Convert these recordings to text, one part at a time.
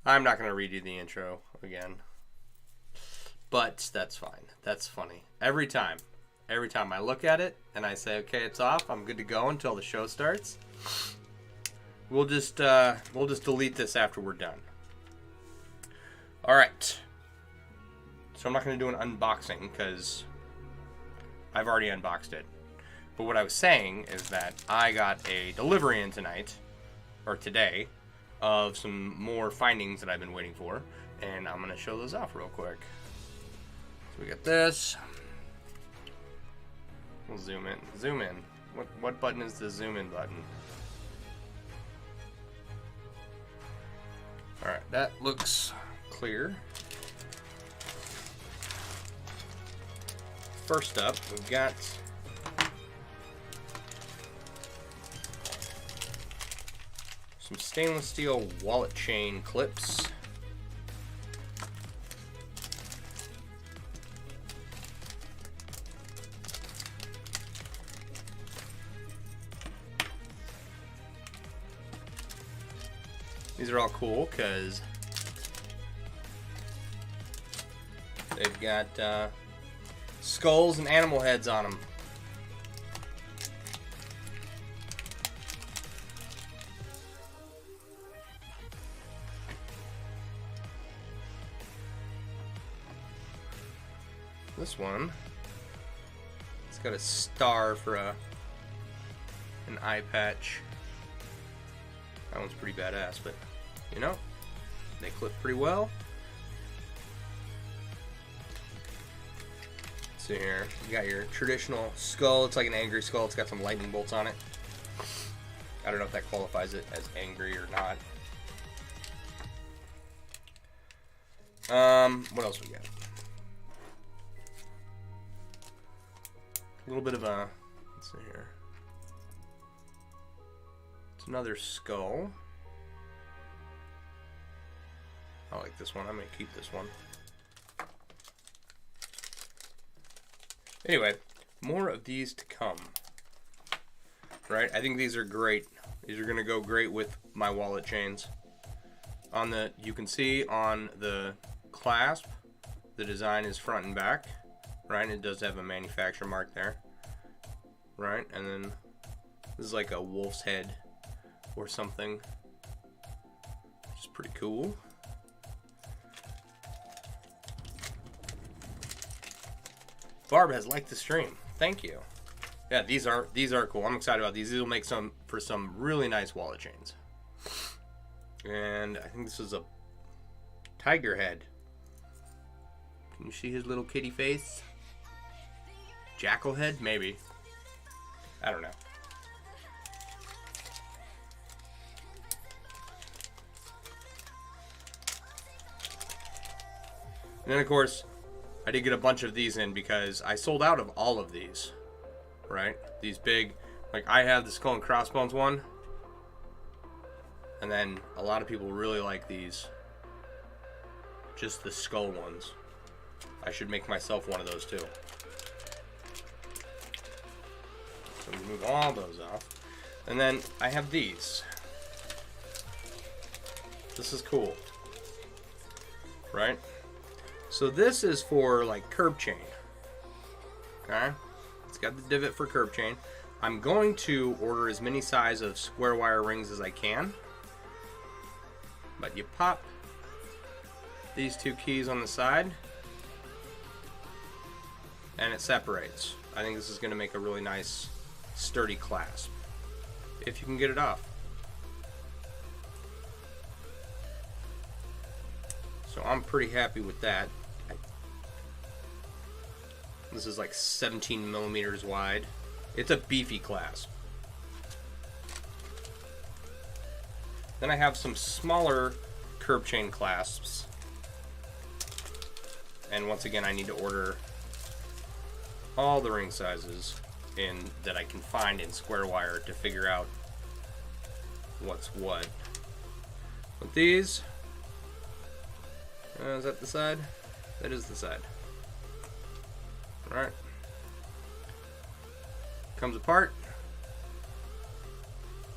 I'm not going to redo the intro again. But that's fine. That's funny. Every time I look at it and I say, okay, it's off, I'm good to go until the show starts. We'll just delete this after we're done. All right. So I'm not going to do an unboxing because I've already unboxed it. But what I was saying is that I got a delivery in today, of some more findings that I've been waiting for, and I'm going to show those off real quick. So we got this. We'll zoom in. Zoom in. What button is the zoom in button? Alright, that looks clear. First up, we've got some stainless steel wallet chain clips. These are all cool because they've got skulls and animal heads on them. This one, it's got a star for an eye patch. That one's pretty badass, but you know, they clip pretty well. Let's see here, you got your traditional skull. It's like an angry skull. It's got some lightning bolts on it. I don't know if that qualifies it as angry or not. What else we got? A little bit of a, let's see here. It's another skull. I like this one. I'm going to keep this one. Anyway, more of these to come. Right? I think these are great. These are going to go great with my wallet chains. You can see on the clasp, the design is front and back. Right? It does have a manufacturer mark there. Right? And then this is like a wolf's head or something, which is pretty cool. Barb has liked the stream. Thank you. Yeah, these are cool. I'm excited about these. These will make some really nice wallet chains. And I think this is a tiger head. Can you see his little kitty face? Jackal head? Maybe. I don't know. And then, of course, I did get a bunch of these in because I sold out of all of these, right? These big, like I have the skull and crossbones one. And then a lot of people really like these. Just the skull ones. I should make myself one of those too. So we move all those off. And then I have these. This is cool. Right? So this is for like curb chain. Okay? It's got the divot for curb chain. I'm going to order as many size of square wire rings as I can. But you pop these two keys on the side and it separates. I think this is going to make a really nice sturdy clasp if you can get it off. So I'm pretty happy with that. This is like 17 millimeters wide. It's a beefy clasp. Then I have some smaller curb chain clasps. And once again, I need to order all the ring sizes that I can find in square wire to figure out what's what. With these, is that the side? That is the side. Alright. Comes apart.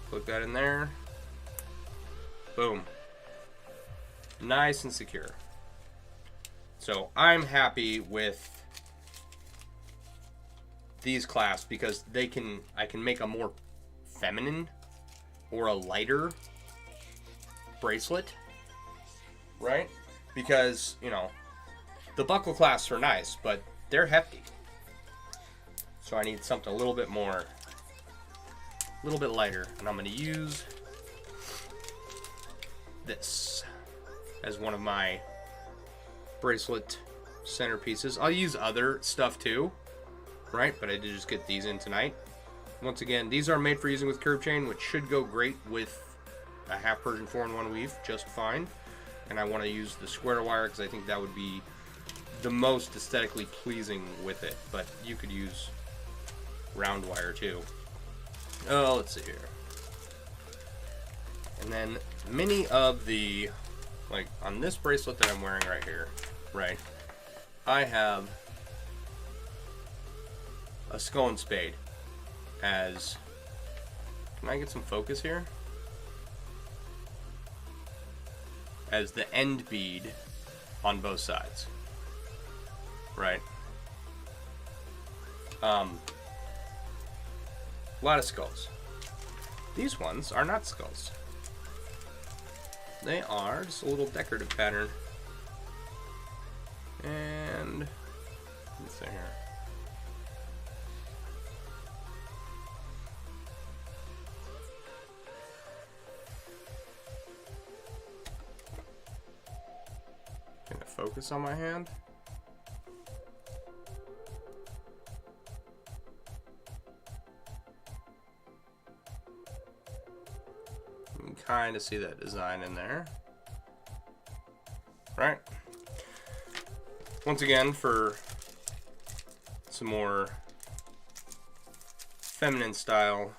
Put that in there. Boom. Nice and secure. So I'm happy with these clasps because I can make a more feminine or a lighter bracelet, right? Because, you know, the buckle clasps are nice, but they're hefty. So I need something a little bit more, a little bit lighter. And I'm going to use this as one of my bracelet centerpieces. I'll use other stuff too, right? But I did just get these in tonight. Once again, these are made for using with curb chain, which should go great with a half Persian 4-in-1 weave, just fine. And I want to use the square wire because I think that would be the most aesthetically pleasing with it. But you could use round wire too. Oh, let's see here. And then many of the, like on this bracelet that I'm wearing right here, right, I have a skull and spade as, can I get some focus here? As the end bead on both sides, right? A lot of skulls. These ones are not skulls. They are just a little decorative pattern. And let's see here. Can I focus on my hand? You can kind of see that design in there, right? Once again, for some more feminine style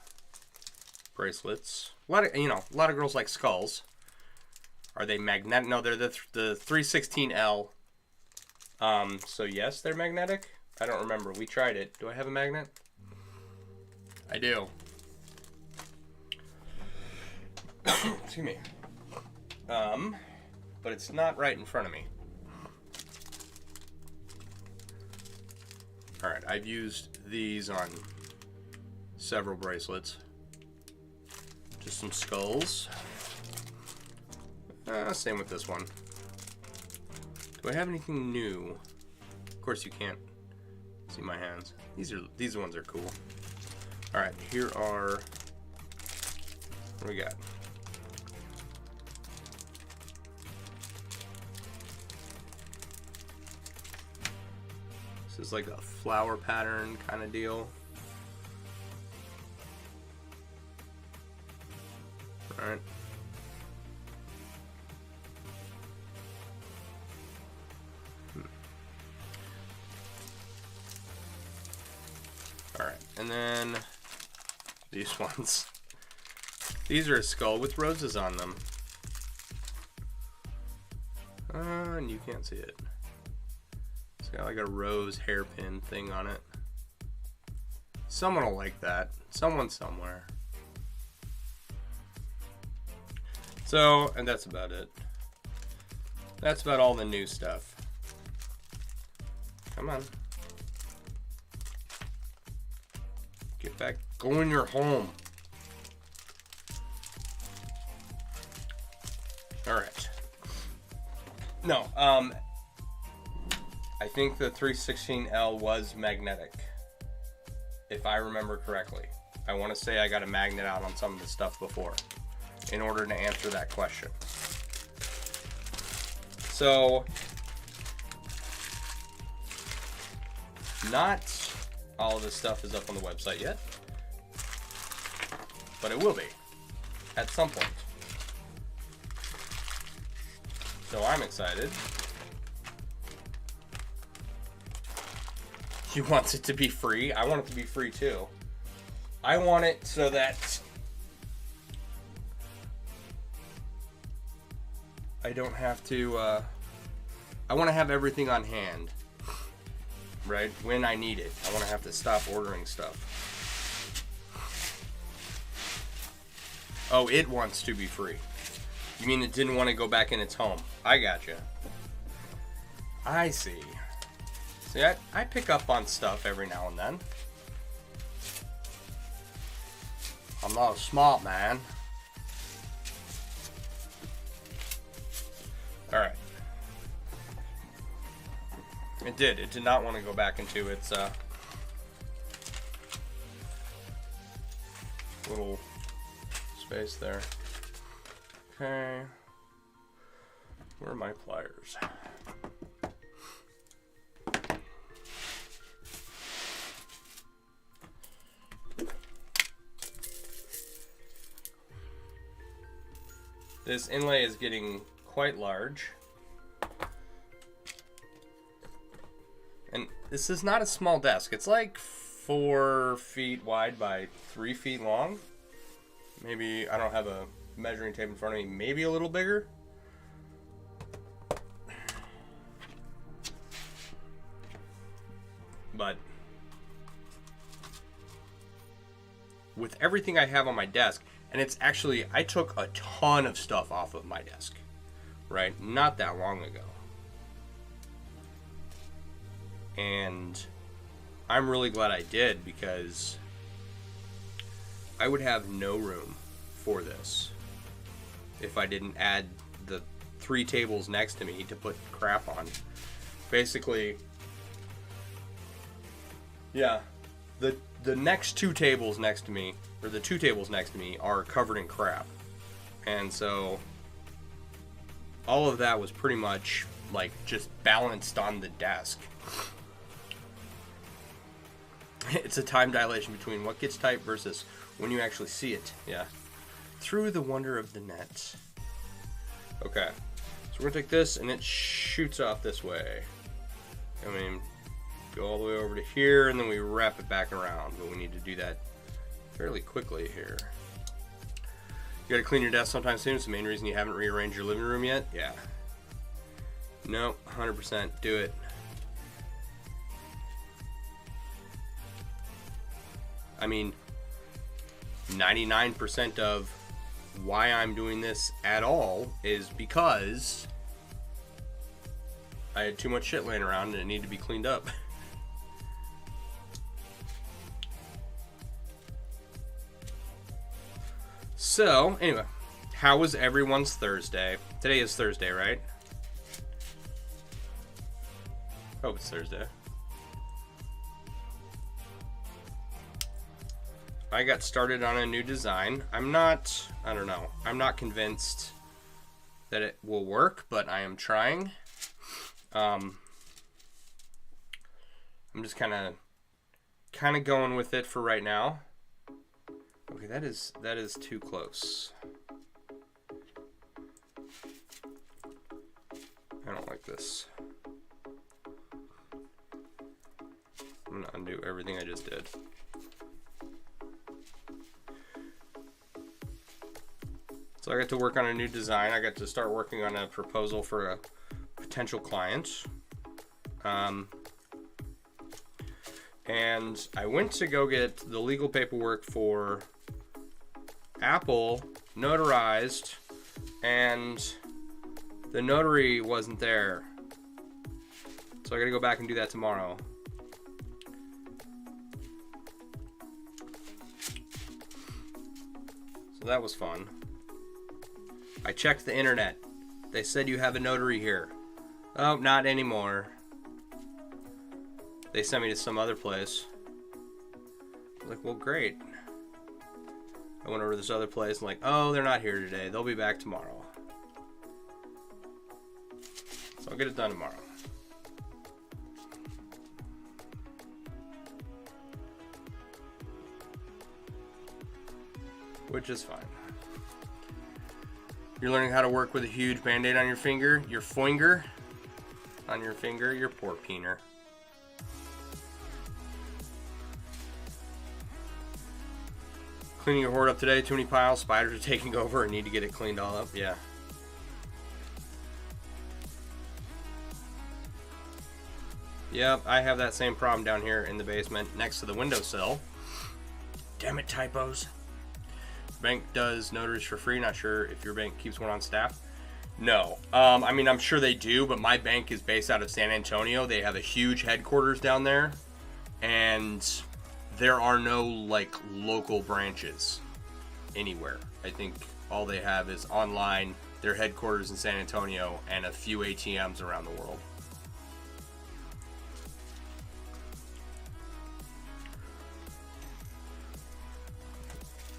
bracelets, a lot of girls like skulls. Are they magnetic? No, they're the 316L. So yes, they're magnetic. I don't remember. We tried it. Do I have a magnet? I do. Excuse me. But it's not right in front of me. All right, I've used these on several bracelets. Just some skulls. Same with this one. Do I have anything new? Of course you can't see my hands. These ones are cool. All right, here are, what do we got? This is like a flower pattern kind of deal. All right. Alright, and then these ones. These are a skull with roses on them. And you can't see it. It's got like a rose hairpin thing on it. Someone will like that. Someone somewhere. So, and that's about it. That's about all the new stuff. Come on. Get back. Go in your home. Alright. No, I think the 316L was magnetic. If I remember correctly. I want to say I got a magnet out on some of the stuff before in order to answer that question. So, not all of this stuff is up on the website yet, but it will be at some point. So I'm excited. He wants it to be free. I want it to be free too. I want it so that I don't have to, I want to have everything on hand, right? When I need it. I want to have to stop ordering stuff. Oh, it wants to be free. You mean it didn't want to go back in its home? I gotcha. I see. See, I pick up on stuff every now and then. I'm not a smart man. Alright. It did. It did not want to go back into its little space there. Okay. Where are my pliers? This inlay is getting quite large. And this is not a small desk. It's like 4 feet wide by 3 feet long. Maybe, I don't have a measuring tape in front of me, maybe a little bigger. But with everything I have on my desk, and it's actually, I took a ton of stuff off of my desk, right? Not that long ago. And I'm really glad I did, because I would have no room for this if I didn't add the 3 tables next to me to put crap on. Basically, yeah, the next 2 tables next to me, or the 2 tables next to me, are covered in crap. And so all of that was pretty much like just balanced on the desk. It's a time dilation between what gets typed versus when you actually see it. Yeah. Through the wonder of the net. Okay. So we're gonna take this and it shoots off this way. I mean, go all the way over to here and then we wrap it back around. But we need to do that fairly quickly here. You gotta clean your desk sometime soon. It's the main reason you haven't rearranged your living room yet. Yeah. Nope, 100%. Do it. I mean, 99% of why I'm doing this at all is because I had too much shit laying around and it needed to be cleaned up. So, anyway, how was everyone's Thursday? Today is Thursday, right? Hope it's Thursday. I got started on a new design. I'm not convinced that it will work, but I am trying. I'm just kind of going with it for right now. Okay, that is too close. I don't like this. I'm gonna undo everything I just did. So I got to work on a new design. I got to start working on a proposal for a potential client. And I went to go get the legal paperwork for Apple notarized, and the notary wasn't there. So I gotta go back and do that tomorrow. So that was fun. I checked the internet. They said you have a notary here. Oh, not anymore. They sent me to some other place. I'm like, well, great. I went over to this other place and like, oh, they're not here today. They'll be back tomorrow. So I'll get it done tomorrow. Which is fine. You're learning how to work with a huge band-aid on your finger. Your finger. On your finger. Your poor peener. Cleaning your hoard up today. Too many piles. Spiders are taking over and need to get it cleaned all up. Yeah. Yep, I have that same problem down here in the basement next to the windowsill. Damn it, typos. bank does notaries for free. Not sure if your bank keeps one on staff. No. I mean, I'm sure they do, but my bank is based out of San Antonio. They have a huge headquarters down there, and there are no, like, local branches anywhere. I think all they have is online, their headquarters in San Antonio, and a few ATMs around the world.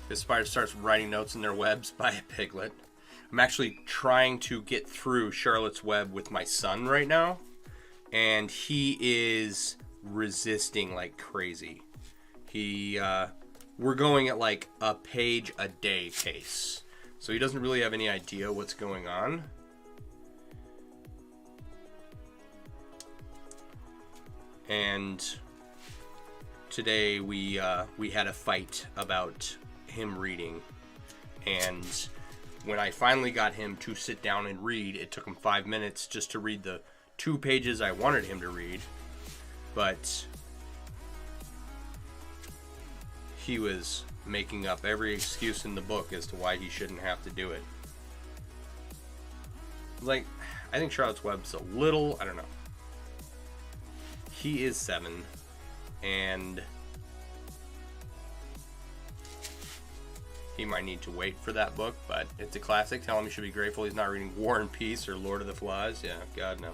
This spider starts writing notes in their webs by a piglet. I'm actually trying to get through Charlotte's Web with my son right now, and he is resisting like crazy. We're going at like a page a day pace, so he doesn't really have any idea what's going on. And today we had a fight about him reading, and when I finally got him to sit down and read, it took him 5 minutes just to read the 2 pages I wanted him to read, but he was making up every excuse in the book as to why he shouldn't have to do it. Like, I think Charlotte's Web's a little, I don't know. He is 7, and he might need to wait for that book, but it's a classic. Tell him he should be grateful he's not reading War and Peace or Lord of the Flies. Yeah, God, no.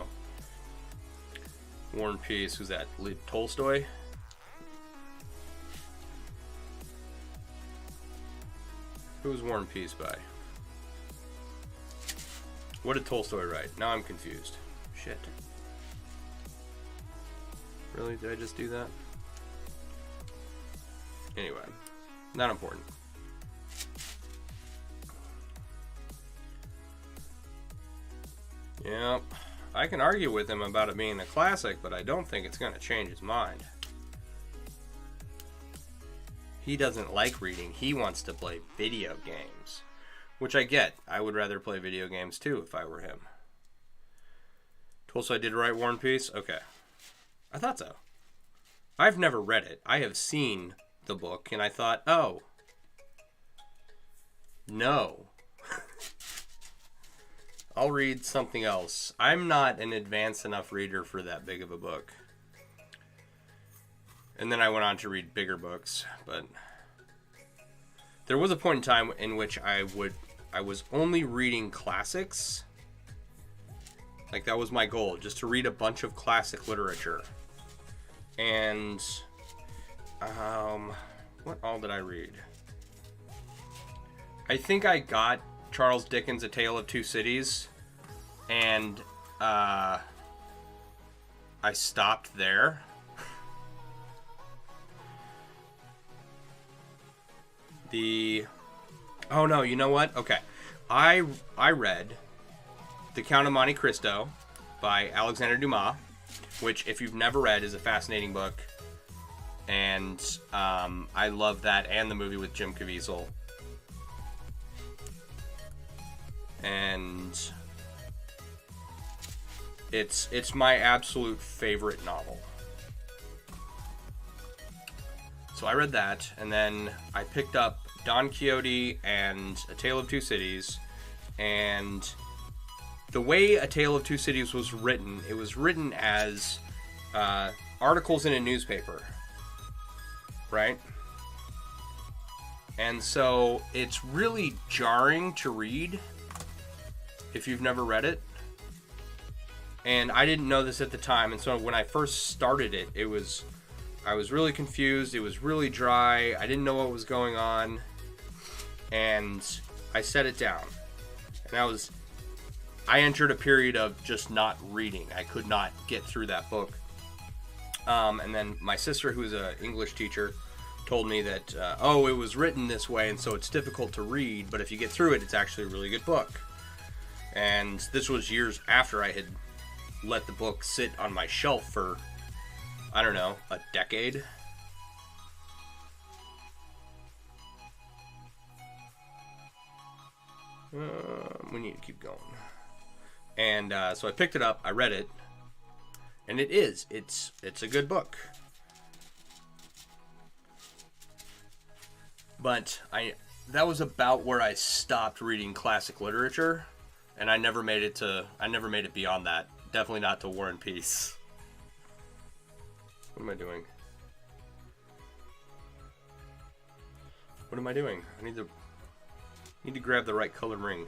War and Peace, who's that? Tolstoy? Who was War and Peace by? What did Tolstoy write? Now I'm confused. Shit. Really? Did I just do that? Anyway, not important. Yep, I can argue with him about it being a classic, but I don't think it's going to change his mind. He doesn't like reading. He wants to play video games, which I get. I would rather play video games too if I were him. Tolstoy did write War and Peace? Okay. I thought so. I've never read it. I have seen the book, and I thought, oh, no. I'll read something else. I'm not an advanced enough reader for that big of a book. And then I went on to read bigger books, but there was a point in time in which I was only reading classics. Like, that was my goal, just to read a bunch of classic literature. And what all did I read? I think I got Charles Dickens' A Tale of Two Cities, and I stopped there. Oh no, you know what? Okay. I read The Count of Monte Cristo by Alexander Dumas, which, if you've never read, is a fascinating book. And I love that, and the movie with Jim Caviezel. And it's my absolute favorite novel. So I read that, and then I picked up Don Quixote and A Tale of Two Cities, and the way A Tale of Two Cities was written, it was written as articles in a newspaper, right? And so it's really jarring to read if you've never read it. And I didn't know this at the time, and so when I first started it, I was really confused. It was really dry. I didn't know what was going on. And I set it down. And I entered a period of just not reading. I could not get through that book. And then my sister, who's an English teacher, told me that, it was written this way, and so it's difficult to read, but if you get through it, it's actually a really good book. And this was years after I had let the book sit on my shelf for, I don't know, a decade. We need to keep going. And so I picked it up, I read it, and it's a good book. But that was about where I stopped reading classic literature, and I never made it beyond that. Definitely not to War and Peace. What am I doing? What am I doing? I need to grab the right colored ring.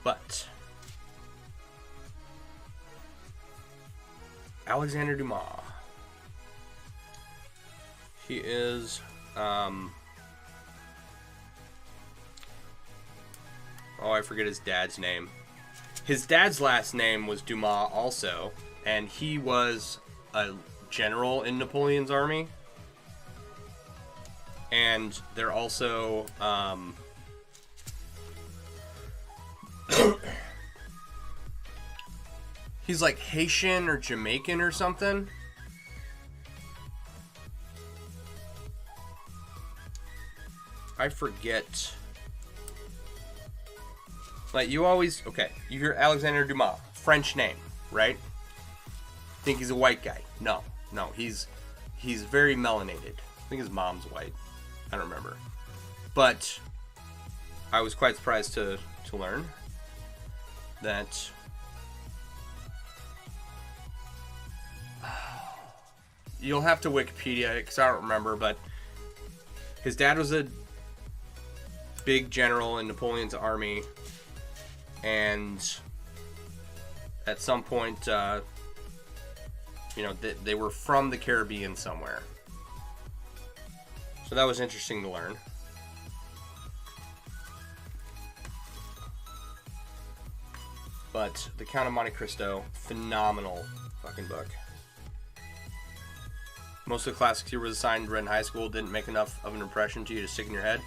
But Alexander Dumas. He is I forget his dad's name. His dad's last name was Dumas also, and he was a general in Napoleon's army. And they're also he's like Haitian or Jamaican or something. I forget. Like, you hear Alexander Dumas, French name, right? Think he's a white guy. No, he's very melanated. I think his mom's white. I don't remember. But I was quite surprised to learn that you'll have to Wikipedia it because I don't remember, but his dad was a big general in Napoleon's army, and at some point, they were from the Caribbean somewhere. So that was interesting to learn. But The Count of Monte Cristo, phenomenal fucking book. Most of the classics you were assigned read in high school didn't make enough of an impression to you to stick in your head.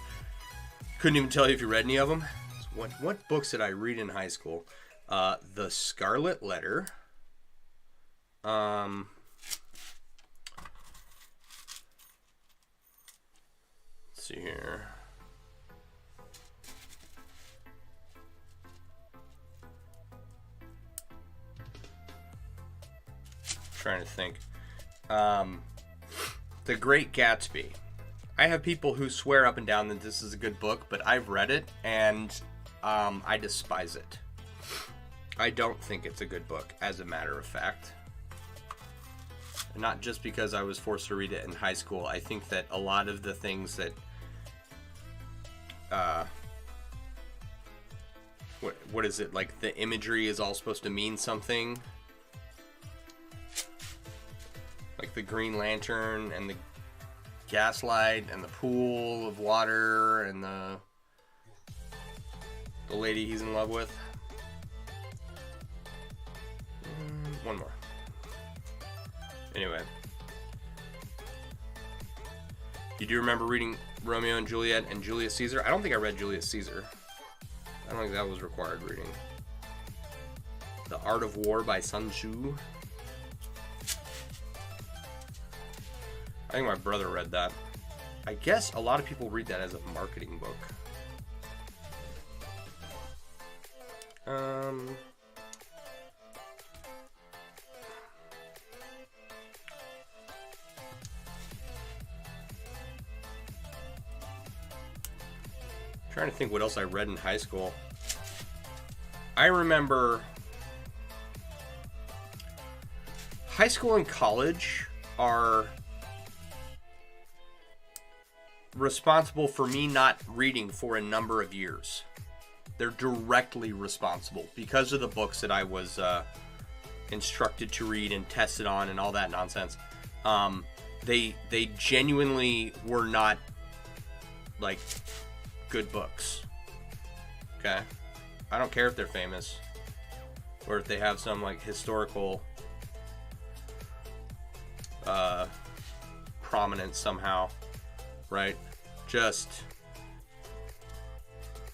Couldn't even tell you if you read any of them. So what books did I read in high school? The Scarlet Letter. Let's see here. Trying to think. The Great Gatsby. I have people who swear up and down that this is a good book, but I've read it and I despise it. I don't think it's a good book, as a matter of fact. Not just because I was forced to read it in high school. I think that a lot of the things that what is it, like the imagery is all supposed to mean something, like the Green Lantern and the gaslight and the pool of water and the lady he's in love with. One more. Anyway, you do remember reading Romeo and Juliet and Julius Caesar? I don't think I read Julius Caesar. I don't think that was required reading. The Art of War by Sun Tzu. I think my brother read that. I guess a lot of people read that as a marketing book. Trying to think what else I read in high school. I remember high school and college are responsible for me not reading for a number of years. They're directly responsible because of the books that I was instructed to read and tested on and all that nonsense. They genuinely were not like good books. Okay? I don't care if they're famous or if they have some like historical prominence somehow, right? Just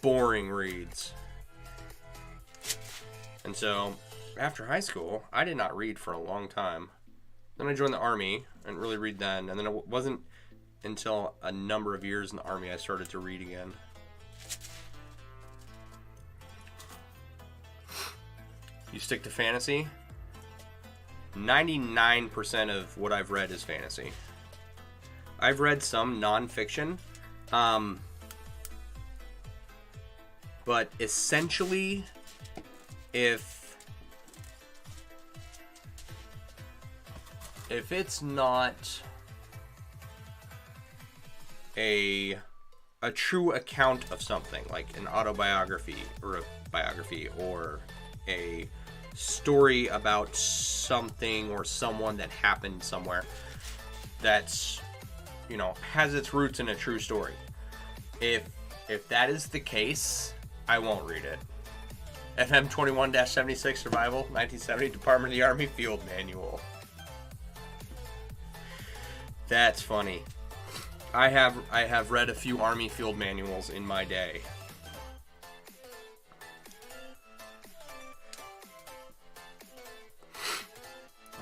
boring reads. And so after high school, I did not read for a long time. Then I joined the Army and really read then, and then it wasn't until a number of years in the Army I started to read again. You stick to fantasy. 99% of what I've read is fantasy. I've read some nonfiction, but essentially, if it's not a true account of something, like an autobiography or a biography or a story about something or someone that happened somewhere that's, you know, has its roots in a true story. If that is the case, I won't read it. FM 21-76 Survival 1970 Department of the Army Field Manual. That's funny. I have read a few Army field manuals in my day.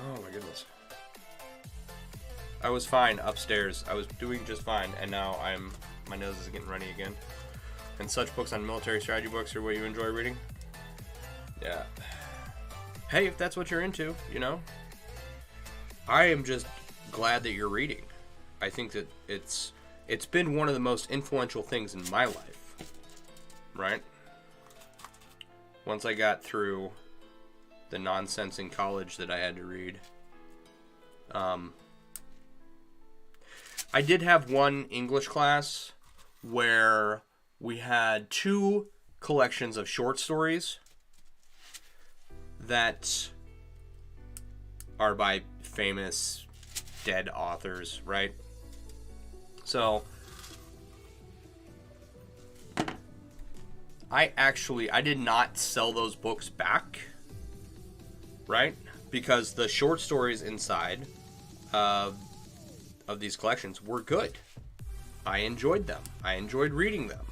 Oh my goodness. I was fine upstairs. I was doing just fine, and now my nose is getting runny again. And such books on military strategy books are what you enjoy reading? Yeah. Hey, if that's what you're into, you know. I am just glad that you're reading. I think that it's been one of the most influential things in my life, right? Once I got through the nonsense in college that I had to read, I did have one English class where we had 2 collections of short stories that are by famous dead authors, right? So I did not sell those books back, right? Because the short stories inside of these collections were good. I enjoyed them. I enjoyed reading them.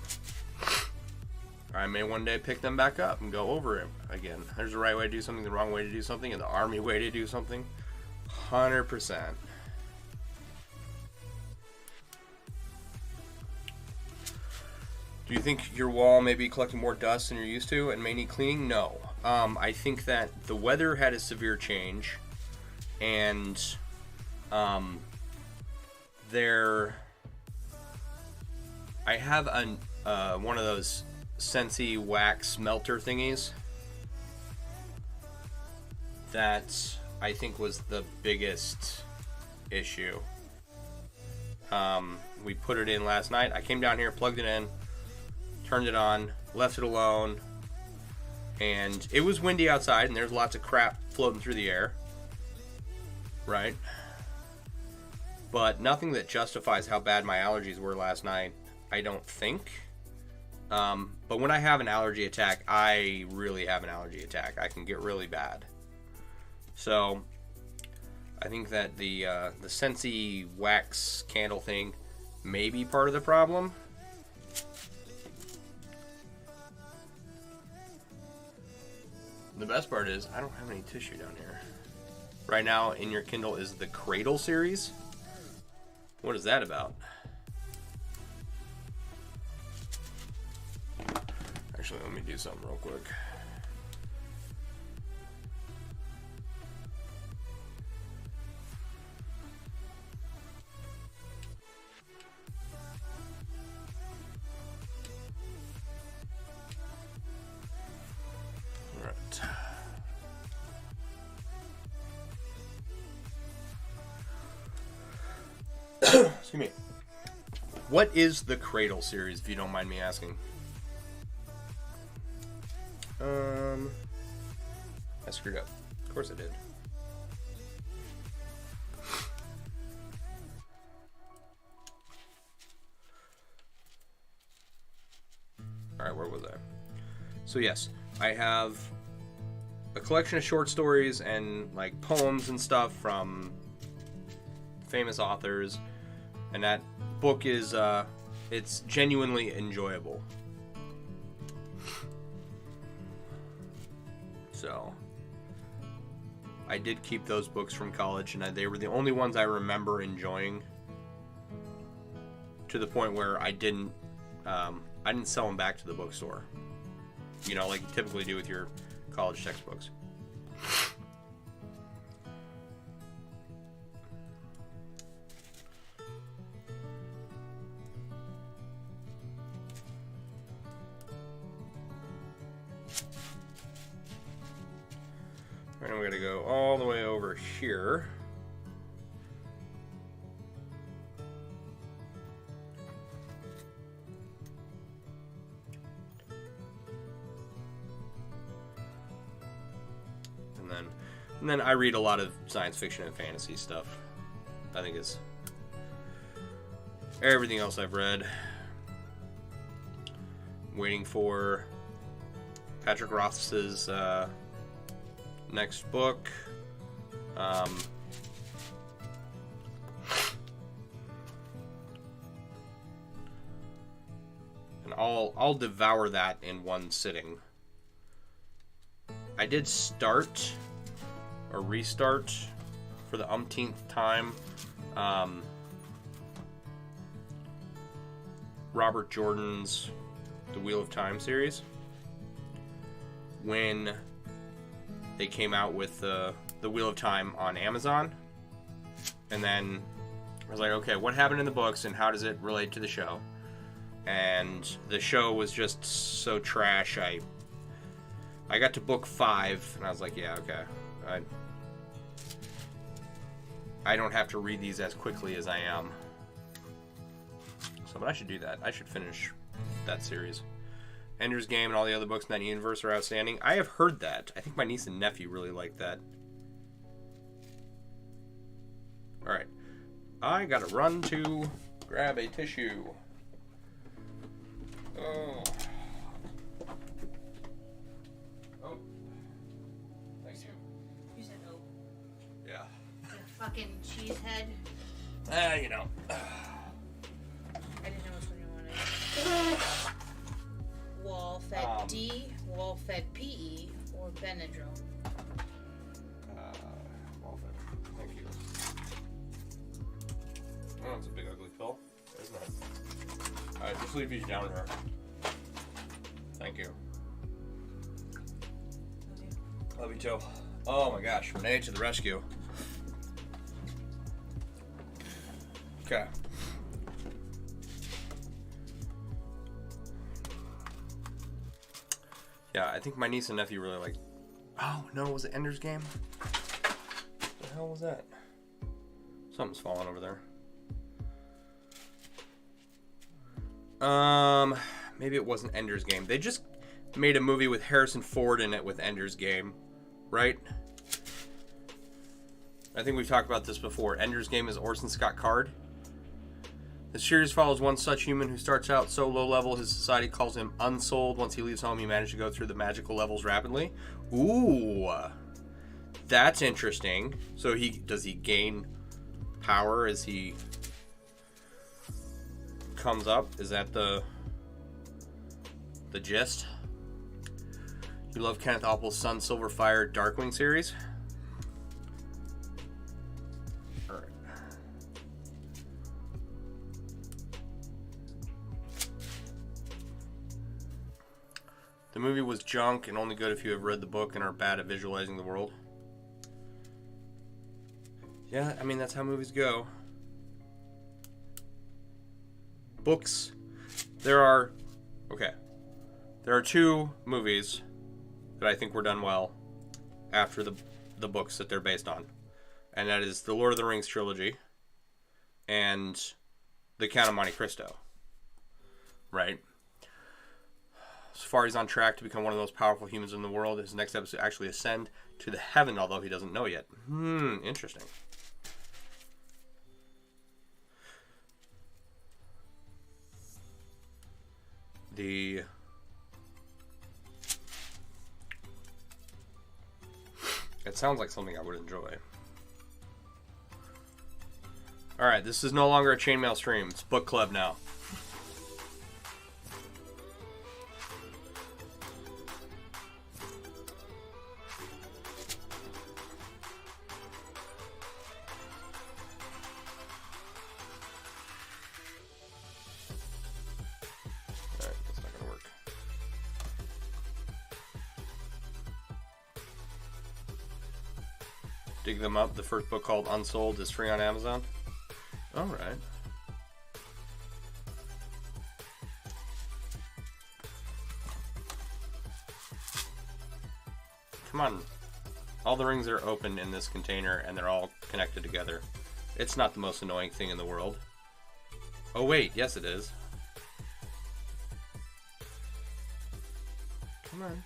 I may one day pick them back up and go over it again. There's the right way to do something, the wrong way to do something, and the Army way to do something. 100%. Do you think your wall may be collecting more dust than you're used to and may need cleaning? No. I think that the weather had a severe change, and I have one of those Scentsy wax melter thingies that I think was the biggest issue. We put it in last night. I came down here, plugged it in, turned it on, left it alone, and it was windy outside, and there's lots of crap floating through the air, right? But nothing that justifies how bad my allergies were last night, I don't think. But when I have an allergy attack, I really have an allergy attack. I can get really bad. So I think that the Scentsy wax candle thing may be part of the problem. The best part is I don't have any tissue down here. Right now in your Kindle is the Cradle Series. What is that about? Actually, let me do something real quick. Excuse me. What is the Cradle Series, if you don't mind me asking? I screwed up. Of course I did. Alright, where was I? So yes, I have a collection of short stories and like poems and stuff from famous authors, and that book is it's genuinely enjoyable. So I did keep those books from college, and they were the only ones I remember enjoying, to the point where I didn't sell them back to the bookstore, you know, like you typically do with your college textbooks. we gotta go all the way over here. And then I read a lot of science fiction and fantasy stuff. I think it's everything else I've read. Waiting for Patrick Rothfuss's next book. And I'll devour that in one sitting. I did start or restart for the umpteenth time Robert Jordan's The Wheel of Time series when they came out with the Wheel of Time on Amazon. And then I was like, okay, what happened in the books and how does it relate to the show? And the show was just so trash. I got to book 5 and I was like, yeah, okay. I don't have to read these as quickly as I am. So, but I should do that. I should finish that series. Ender's Game and all the other books in that universe are outstanding. I have heard that. I think my niece and nephew really like that. Alright. I gotta run to grab a tissue. Oh. Fucking cheesehead. You know. I didn't know which one you wanted. Wall-fed D, wall-fed PE, or Benadryl. Wall-fed. Thank you. Oh, it's a big ugly pill, isn't it? Alright, just leave these down here. Thank you. Love you too. Oh my gosh, Renee to the rescue. Okay. Yeah, I think my niece and nephew really like. Oh no, was it Ender's Game? What the hell was that? Something's falling over there. Maybe it wasn't Ender's Game. They just made a movie with Harrison Ford in it with Ender's Game, right? I think we've talked about this before. Ender's Game is Orson Scott Card. The series follows one such human who starts out so low level his society calls him unsold. Once he leaves home, he manages to go through the magical levels rapidly. Ooh, that's interesting. So does he gain power as he comes up? Is that the gist? You love Kenneth Apple's Sun, Silver, Fire, Darkwing series? The movie was junk and only good if you have read the book and are bad at visualizing the world. Yeah, I mean, that's how movies go. Books. There are 2 movies that I think were done well after the books that they're based on. And that is the Lord of the Rings trilogy and the Count of Monte Cristo. Right? So far, he's on track to become one of the most powerful humans in the world. His next step is to actually ascend to the heaven, although he doesn't know yet. Interesting. It sounds like something I would enjoy. Alright, this is no longer a Chainmail stream. It's book club now. Dig them up. The first book called Unsold is free on Amazon. Alright. Come on. all the rings are open in this container and they're all connected together. It's not the most annoying thing in the world. Oh wait, yes it is. Come on.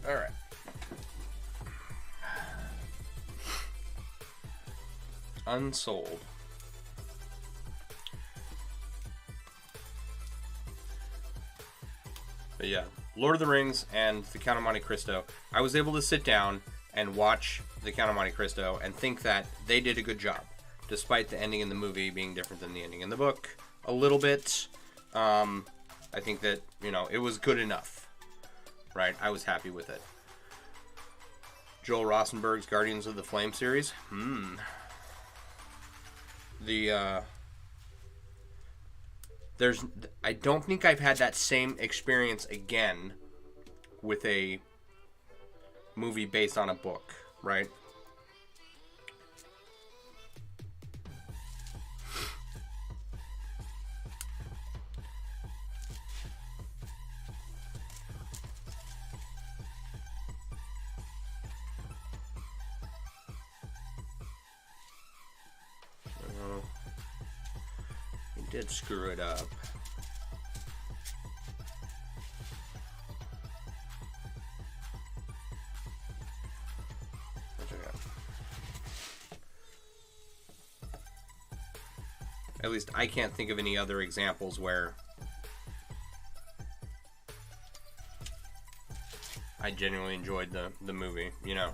Alright. Unsold. But yeah, Lord of the Rings and The Count of Monte Cristo. I was able to sit down and watch The Count of Monte Cristo and think that they did a good job, despite the ending in the movie being different than the ending in the book a little bit. I think that, you know, it was good enough, right? I was happy with it. Joel Rosenberg's Guardians of the Flame series. I don't think I've had that same experience again with a movie based on a book, right? Did screw it up. At least I can't think of any other examples where I genuinely enjoyed the movie, you know.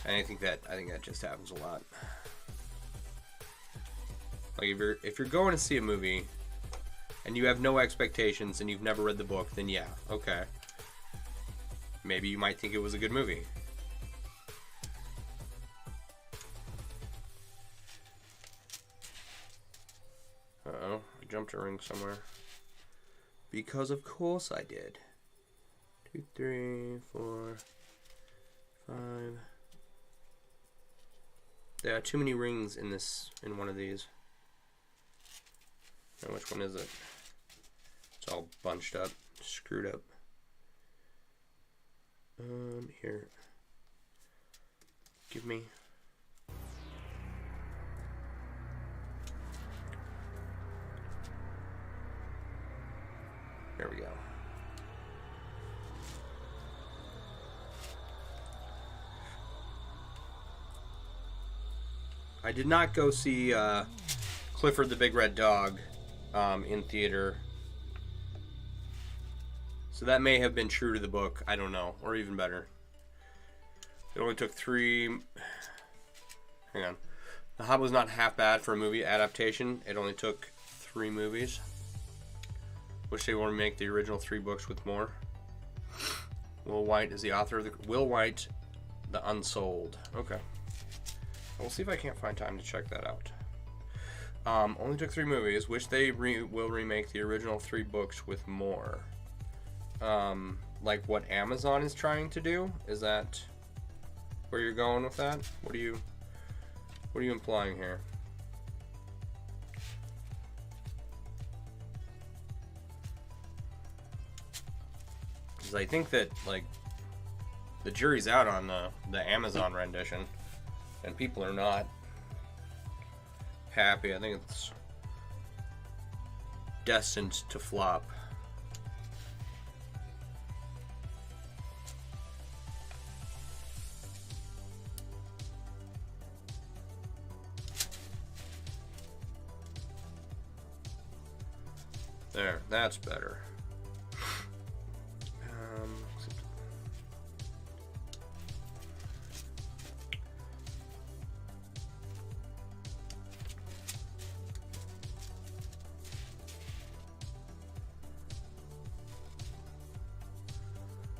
And I think that just happens a lot. Like if you're going to see a movie and you have no expectations and you've never read the book, then yeah, okay. Maybe you might think it was a good movie. Uh-oh, I jumped a ring somewhere. Because of course I did. 2, 3, 4, 5. There are too many rings in one of these. Now which one is it? It's all bunched up, screwed up. Here. Give me. There we go. I did not go see Clifford the Big Red Dog in theater. So that may have been true to the book. I don't know. Or even better. It only took 3... Hang on. The Hobbit was not half bad for a movie adaptation. It only took 3 movies. Wish they would make the original 3 books with more. Will White is the author of the... Will White, The Unsold. Okay. We'll see if I can't find time to check that out. Only took 3 movies. Wish they will remake the original 3 books with more. Like what Amazon is trying to do? Is that where you're going with that? What are you implying here? Because I think that, like, the jury's out on the Amazon rendition, and people are not happy. I think it's destined to flop. There, that's better.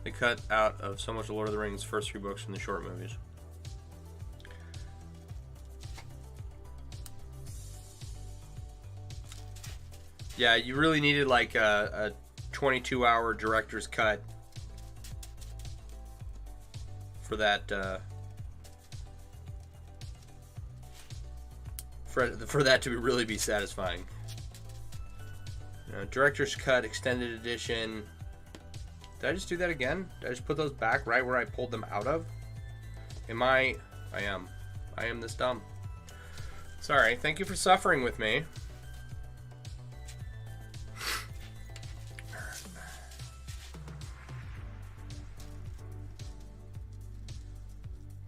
They cut out of so much of Lord of the Rings' first 3 books from the short movies. Yeah, you really needed like a 22-hour director's cut for that for that to really be satisfying. Director's cut, extended edition, Did I just do that again? Did I just put those back right where I pulled them out of? I am. I am this dumb. Sorry. Thank you for suffering with me.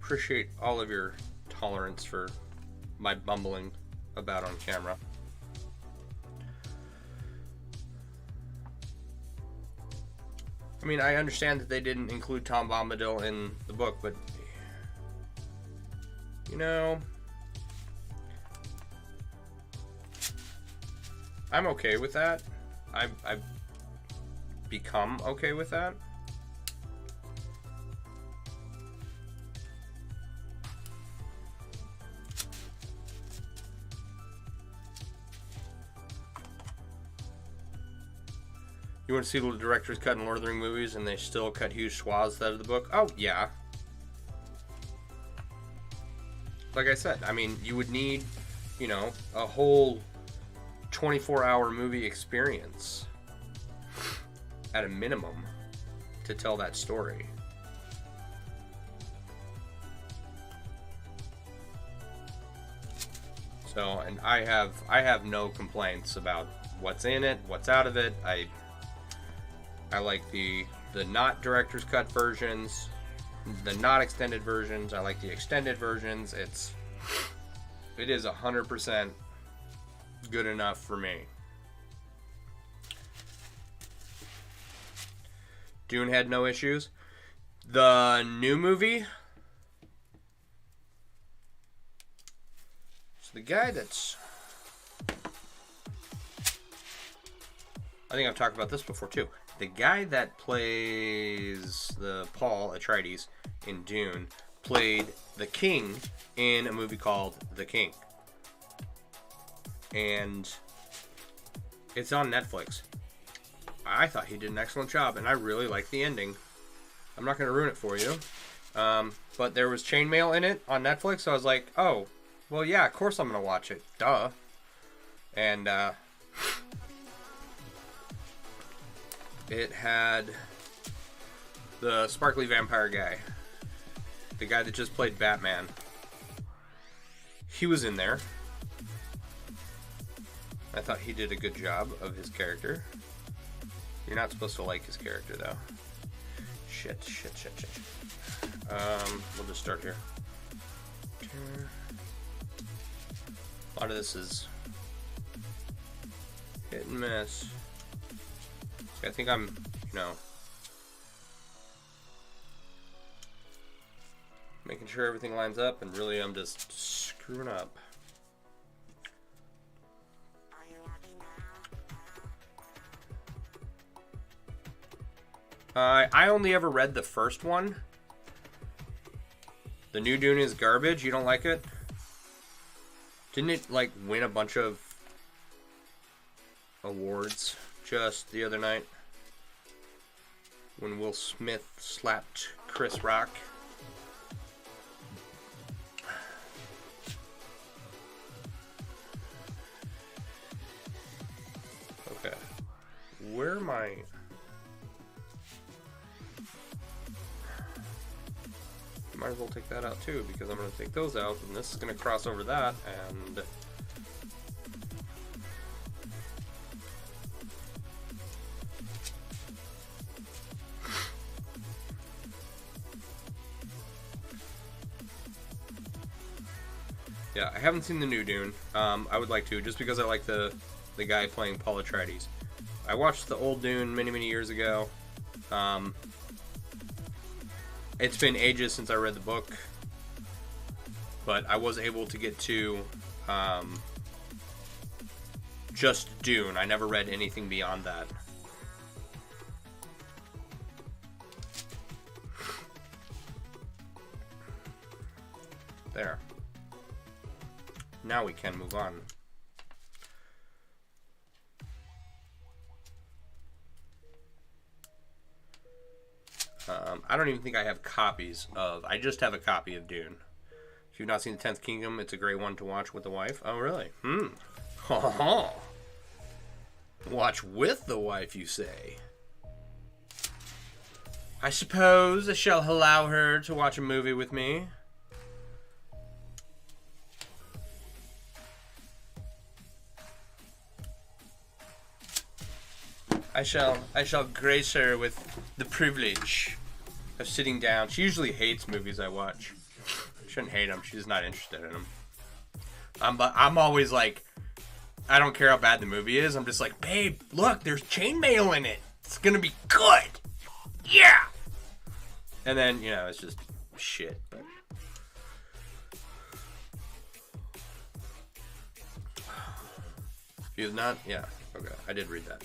Appreciate all of your tolerance for my bumbling about on camera. I mean, I understand that they didn't include Tom Bombadil in the book, but you know, I'm okay with that. I've become okay with that. You want to see the director's cut in Lord of the Rings movies and they still cut huge swaths out of the book? Oh, yeah. Like I said, I mean, you would need, you know, a whole 24-hour movie experience at a minimum to tell that story. So, and I have no complaints about what's in it, what's out of it. I like the not director's cut versions, the not extended versions. I like the extended versions. It is 100% good enough for me. Dune had no issues. The new movie. So the guy that's, I think I've talked about this before too. The guy that plays the Paul Atreides in Dune played the King in a movie called The King. And it's on Netflix. I thought he did an excellent job, and I really liked the ending. I'm not going to ruin it for you. But there was Chainmail in it on Netflix, so I was like, oh, well, yeah, of course I'm going to watch it. Duh. And, it had the sparkly vampire guy. The guy that just played Batman. He was in there. I thought he did a good job of his character. You're not supposed to like his character, though. Shit. We'll just start here. A lot of this is hit and miss. I think I'm, making sure everything lines up, and really I'm just screwing up. I only ever read the first one. The new Dune is garbage. You don't like it? Didn't it, win a bunch of awards just the other night when Will Smith slapped Chris Rock? Okay. Where am I? Might as well take that out too, because I'm going to take those out, and this is going to cross over that, and yeah, I haven't seen the new Dune. I would like to, just because I like the guy playing Paul Atreides. I watched the old Dune many years ago. It's been ages since I read the book, but I was able to get to just Dune. I never read anything beyond that. There. Now we can move on. I don't even think I have copies of... I just have a copy of Dune. If you've not seen The 10th Kingdom, it's a great one to watch with the wife. Oh, really? Watch with the wife, you say? I suppose I shall allow her to watch a movie with me. I shall grace her with the privilege of sitting down. She usually hates movies I watch. Shouldn't hate them. She's not interested in them. I'm always like, I don't care how bad the movie is. I'm just like, babe, look, there's chainmail in it. It's gonna be good. Yeah. And then, you know, it's just shit. But if you've not, yeah, okay, I did read that.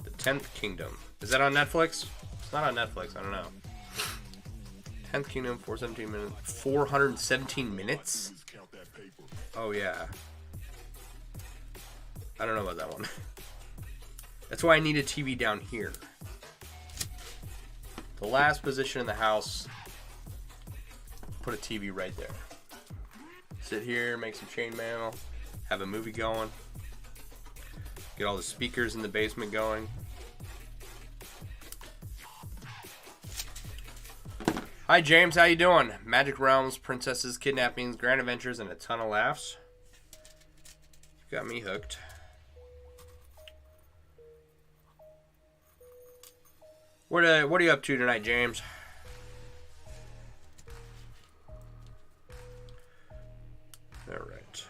The 10th Kingdom. Is that on Netflix? It's not on Netflix. I don't know. 10th Kingdom, 417 minutes. 417 minutes? Oh, yeah. I don't know about that one. That's why I need a TV down here. The last position in the house. Put a TV right there. Sit here, make some chainmail. Have a movie going. Get all the speakers in the basement going. Hi James, how you doing? Magic Realms, princesses, kidnappings, grand adventures, and a ton of laughs. Got me hooked. What are you up to tonight, James? All right.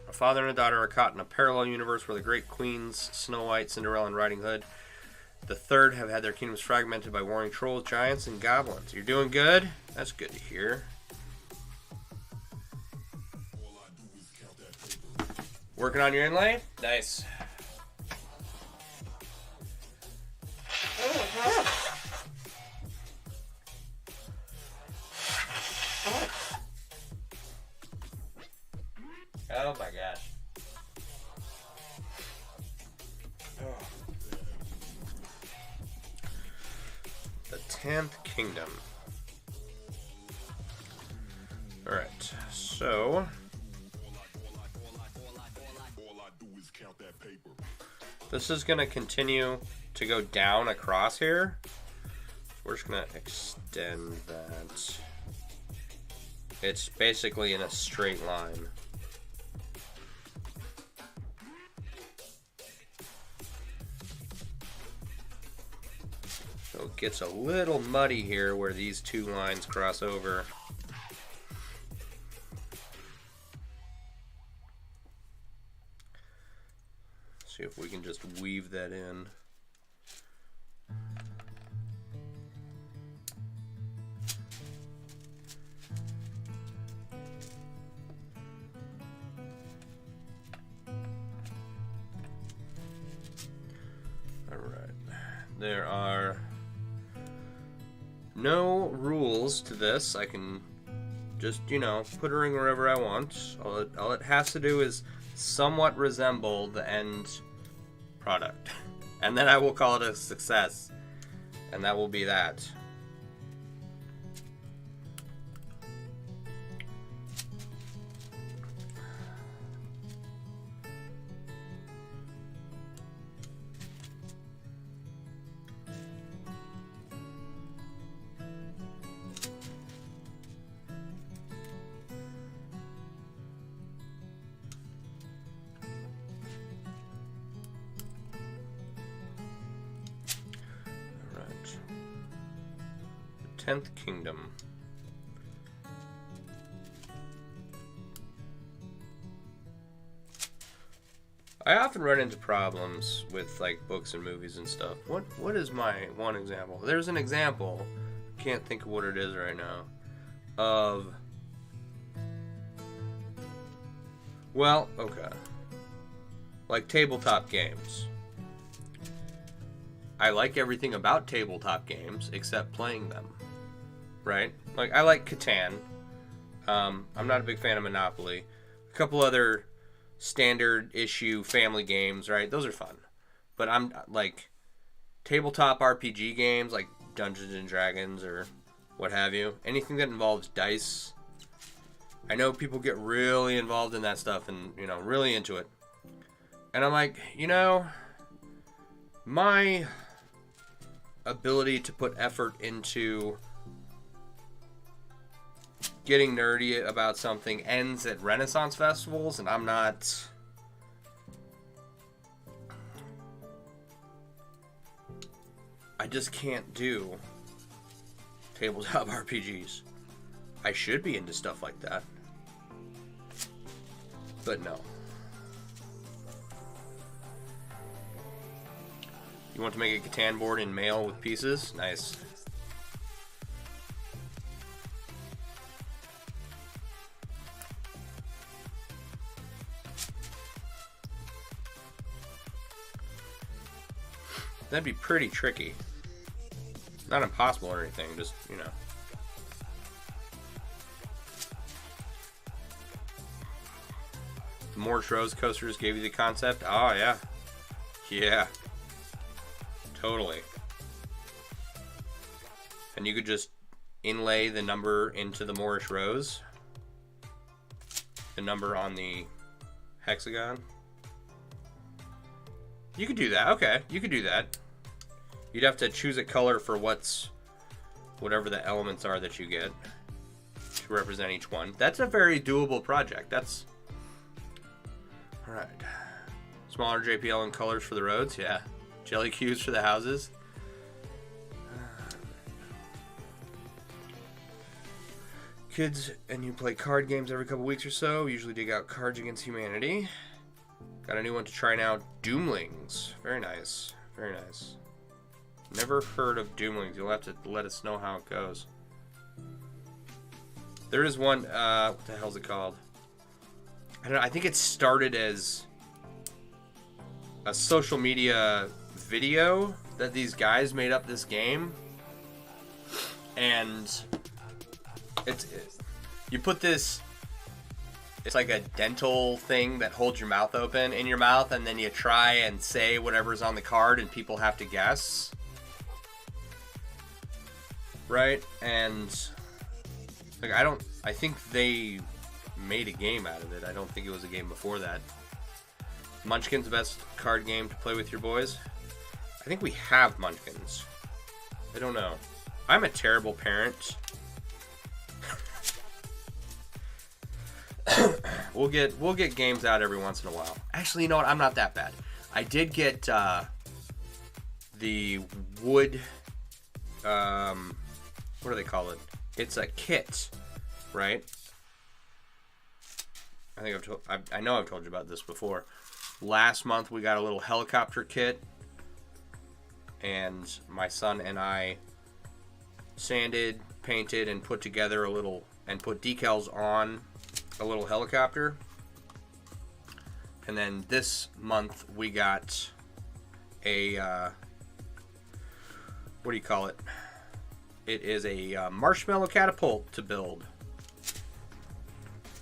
A father and a daughter are caught in a parallel universe where the great queens, Snow White, Cinderella, and Riding Hood, the third, have had their kingdoms fragmented by warring trolls, giants, and goblins. You're doing good? That's good to hear. Working on your inlay? Nice. Oh my gosh. Oh. The 10th Kingdom. Alright, so this is going to continue to go down across here. So we're just going to extend that. It's basically in a straight line. So it gets a little muddy here where these two lines cross over. See if we can just weave that in. All right. There are no rules to this. I can just, you know, put a ring wherever I want. All it has to do is somewhat resemble the end product. And then I will call it a success. And that will be that. Alright. 10th Kingdom. I often run into problems with like books and movies and stuff. What is my one example? There's an example, can't think of what it is right now, of, well, okay, like tabletop games. I like everything about tabletop games except playing them, right? Like I like Catan. I'm not a big fan of Monopoly. A couple other standard issue family games, right? Those are fun. But I'm like tabletop RPG games like Dungeons and Dragons or what have you. Anything that involves dice. I know people get really involved in that stuff and, you know, really into it. And I'm like, you know, My ability to put effort into getting nerdy about something ends at Renaissance festivals, and I'm not... I just can't do tabletop RPGs. I should be into stuff like that. But no. You want to make a Catan board in mail with pieces? Nice. That'd be pretty tricky. Not impossible or anything, just, you know. The Morris Rose coasters gave you the concept? Oh, yeah. Yeah. Totally. And you could just inlay the number into the Morris Rose. The number on the hexagon. You could do that. Okay, you could do that. You'd have to choose a color for whatever the elements are that you get to represent each one. That's a very doable project. That's... Alright. Smaller JPL and colors for the roads, yeah. Jelly cues for the houses. Kids and you play card games every couple weeks or so. Usually dig out Cards Against Humanity. Got a new one to try now. Doomlings. Very nice. Very nice. Never heard of Doomlings. You'll have to let us know how it goes. There is one, what the hell is it called? I don't know. I think it started as a social media video that these guys made up this game. And you put this, it's like a dental thing that holds your mouth open in your mouth, and then you try and say whatever's on the card and people have to guess. Right? And like I think they made a game out of it. I don't think it was a game before that. Munchkin's the best card game to play with your boys. I think we have Munchkins. I don't know. I'm a terrible parent. We'll get games out every once in a while. Actually, you know what? I'm not that bad. I did get the wood. What do they call it? It's a kit, right? I think I know I've told you about this before. Last month we got a little helicopter kit, and my son and I sanded, painted, and put together put decals on a little helicopter. And then this month we got a what do you call it? It is a marshmallow catapult to build.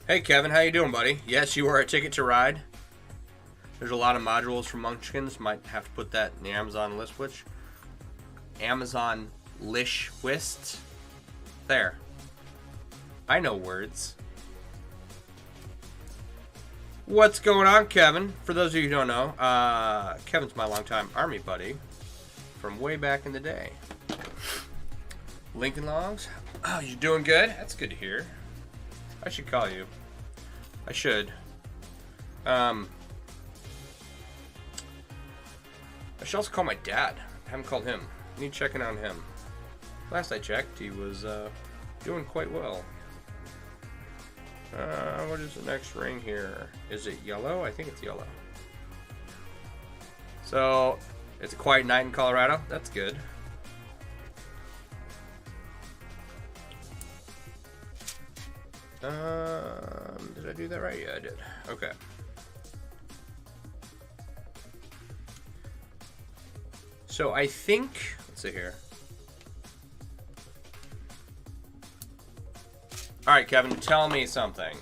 Hey Kevin, how you doing, buddy? Yes, you are a ticket to ride. There's a lot of modules from Munchkins. Might have to put that in the Amazon list switch. Amazon Lish Wist. There. I know words. What's going on, Kevin? For those of you who don't know, Kevin's my longtime Army buddy from way back in the day. Lincoln Logs. Oh, you doing good? That's good to hear. I should call you. I should. I should also call my dad. I haven't called him. I need checking on him. Last I checked, he was doing quite well. What is the next ring here? Is it yellow? I think it's yellow. So, it's a quiet night in Colorado. That's good. Did I do that right? Yeah, I did. Okay. So I think, let's see here. All right, Kevin, tell me something.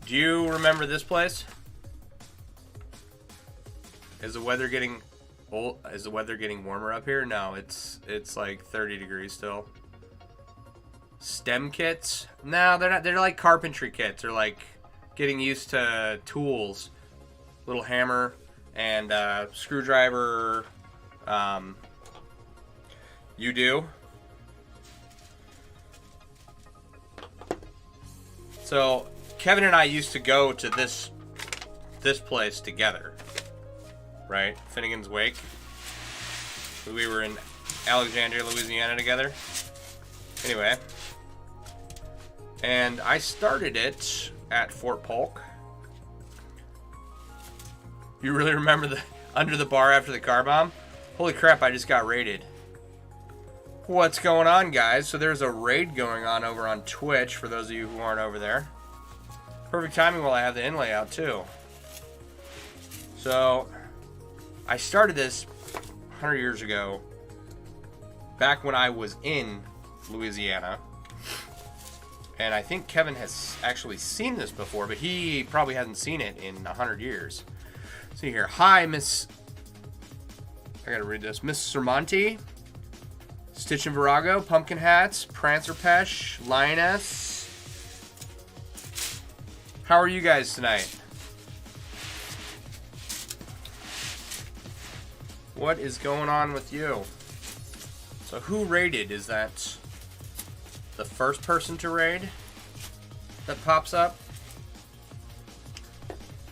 Do you remember this place? Is the weather getting Is the weather getting warmer up here? No, it's like 30 degrees still. Stem kits? No, they're not. They're like carpentry kits. They're like getting used to tools. Little hammer and screwdriver, You do? So, Kevin and I used to go to this place together. Right? Finnegan's Wake. We were in Alexandria, Louisiana together. Anyway. And I started it at Fort Polk. You really remember the under the bar after the car bomb? Holy crap, I just got raided. What's going on, guys? So there's a raid going on over on Twitch for those of you who aren't over there. Perfect timing while I have the inlay out too. So I started this 100 years ago, back when I was in Louisiana. And I think Kevin has actually seen this before, but he probably hasn't seen it in 100 years. See here. Hi, Miss... I gotta read this. Miss Monte, Stitch and Virago, Pumpkin Hats, Prancer Pesh, Lioness. How are you guys tonight? What is going on with you? So who raided? Is that the first person to raid that pops up?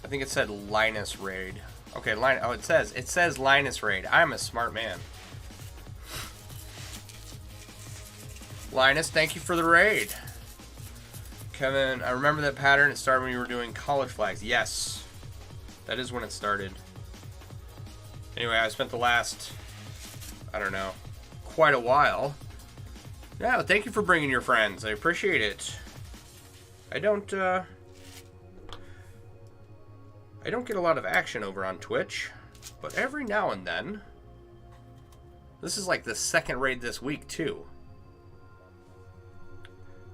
I think it said Linus raid. Okay, oh, it says Linus raid. I'm a smart man. Linus, thank you for the raid. Kevin, I remember that pattern. It started when you were doing college flags. Yes, that is when it started. Anyway, I spent the last, I don't know, quite a while. Yeah, thank you for bringing your friends. I appreciate it. I don't get a lot of action over on Twitch, but every now and then. This is like the second raid this week, too.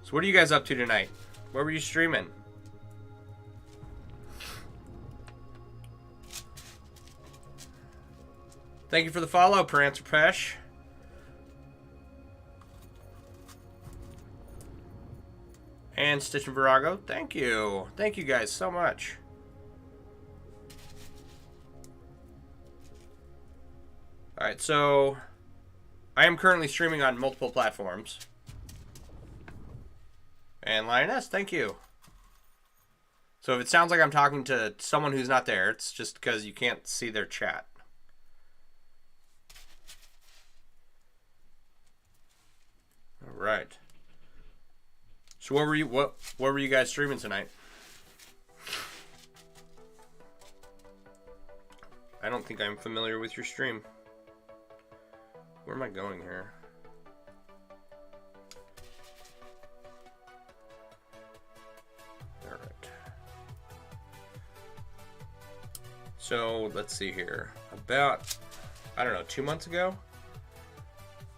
So what are you guys up to tonight? Where were you streaming? Thank you for the follow, Prancer Pesh. And Stitch and Virago, thank you. Thank you guys so much. Alright, so I am currently streaming on multiple platforms. And Lioness, thank you. So if it sounds like I'm talking to someone who's not there, it's just because you can't see their chat. All right. So what were you guys streaming tonight? I don't think I'm familiar with your stream. Where am I going here? All right. So let's see here. About, I don't know, 2 months ago,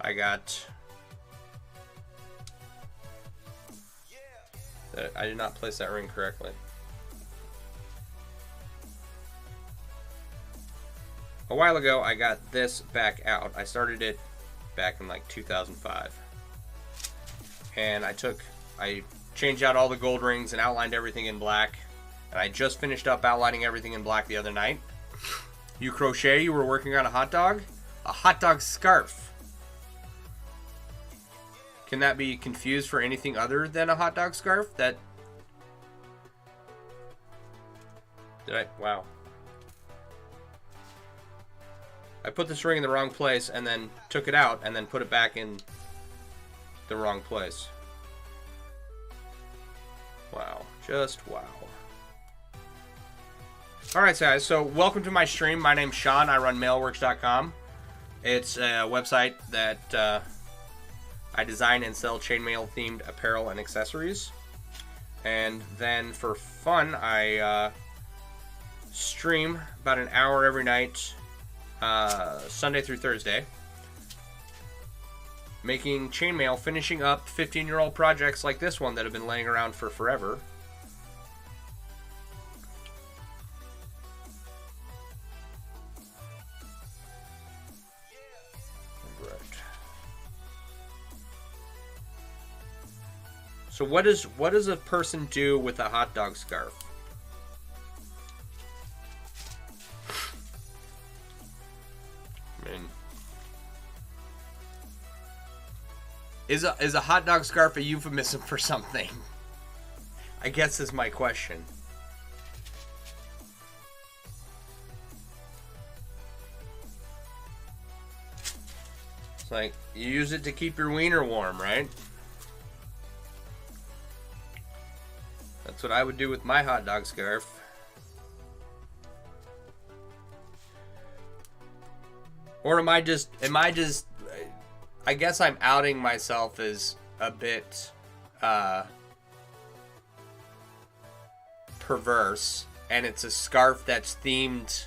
I got... I did not place that ring correctly. A while ago, I got this back out. I started it back in like 2005. And I changed out all the gold rings and outlined everything in black. And I just finished up outlining everything in black the other night. You crochet, you were working on a hot dog? A hot dog scarf. Can that be confused for anything other than a hot dog scarf? Wow. I put this ring in the wrong place and then took it out and then put it back in the wrong place. Wow. Just wow. Alright guys, so welcome to my stream. My name's Sean. I run MailleWerX.com. It's a website that I design and sell chainmail themed apparel and accessories. And then for fun, I stream about an hour every night, Sunday through Thursday, making chainmail, finishing up 15-year-old projects like this one that have been laying around for forever. So what does a person do with a hot dog scarf? I mean, Is a hot dog scarf a euphemism for something? I guess is my question. It's like, you use it to keep your wiener warm, right? That's what I would do with my hot dog scarf. Or am I just, I guess I'm outing myself as a bit perverse, and it's a scarf that's themed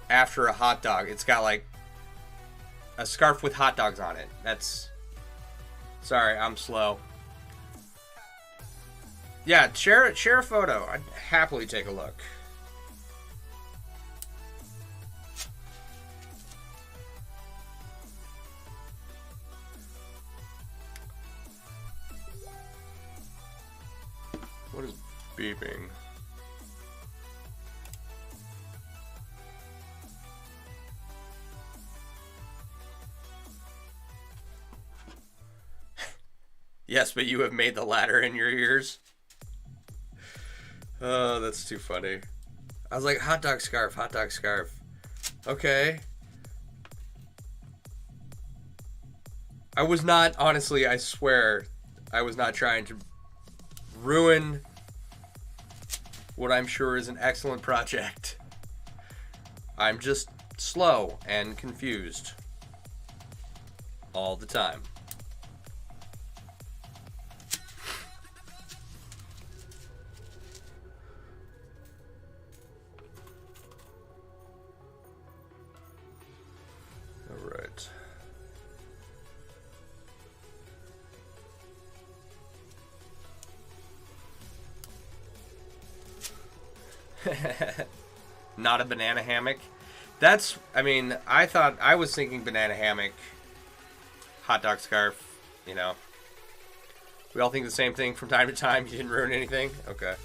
after a hot dog. It's got like a scarf with hot dogs on it. That's, sorry, I'm slow. Yeah, share a photo. I'd happily take a look. What is beeping? Yes, but you have made the ladder in your ears. Oh, that's too funny. I was like, hot dog scarf, hot dog scarf. Okay. I was not, honestly, I swear, I was not trying to ruin what I'm sure is an excellent project. I'm just slow and confused all the time. All right. Not a banana hammock. That's, I mean, I was thinking banana hammock, hot dog scarf, you know. We all think the same thing from time to time. You didn't ruin anything? Okay.